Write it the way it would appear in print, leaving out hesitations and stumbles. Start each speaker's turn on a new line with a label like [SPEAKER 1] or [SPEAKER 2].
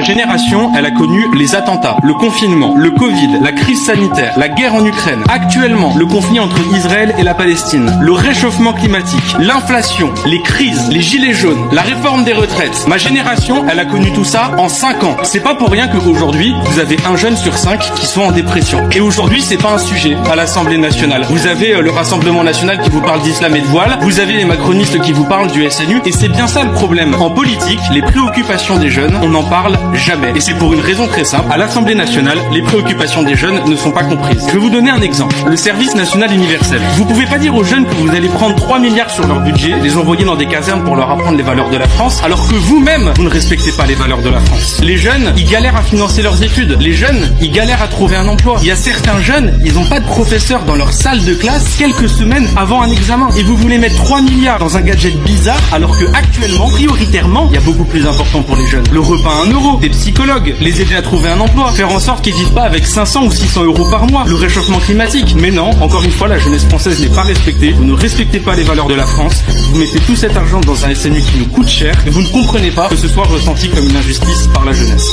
[SPEAKER 1] génération, elle a connu les attentats, le confinement, le Covid, la crise sanitaire, la guerre en Ukraine. Actuellement, le conflit entre Israël et la Palestine, le réchauffement climatique, l'inflation, les crises, les gilets jaunes, la réforme des retraites. Ma génération, elle a connu tout ça en 5 ans. C'est pas pour rien qu'aujourd'hui, vous avez un jeune sur 5 qui sont en dépression. Et aujourd'hui, c'est pas un sujet à l'Assemblée nationale. Vous avez le Rassemblement national qui vous parle d'islam et de voile, vous avez les macronistes qui vous parlent du SNU, et c'est bien ça le problème. En politique, les préoccupations des jeunes, on n'en parle jamais. Et c'est pour une raison très simple. À l'Assemblée nationale, les préoccupations des jeunes ne sont pas comprises. Je vais vous donner un exemple. Le service national universel. Vous pouvez pas dire aux jeunes que vous allez prendre 3 milliards sur leur budget, les envoyer dans des casernes pour leur apprendre les valeurs de la France, alors que vous-même, vous ne respectez pas les valeurs de la France. Les jeunes, ils galèrent à financer leurs études. Les jeunes, ils galèrent à trouver un emploi. Il y a certains jeunes, ils n'ont pas de professeur dans leur salle de classe quelques semaines avant un examen. Et vous voulez mettre 3 milliards dans un gadget bizarre, alors que actuellement, prioritairement, il y a beaucoup plus important pour les jeunes. Le repas à 1 euro, des psychologues, les aider à trouver un emploi, faire en sorte qu'ils vivent pas avec 500 ou 600 euros par mois, le réchauffement climatique. Mais non, encore une fois, la jeunesse française n'est pas respectée. Vous ne respectez pas les valeurs de la France. Vous mettez tout cet argent dans un SNU qui nous coûte cher et vous ne comprenez pas que ce soit ressenti comme une injustice par la jeunesse.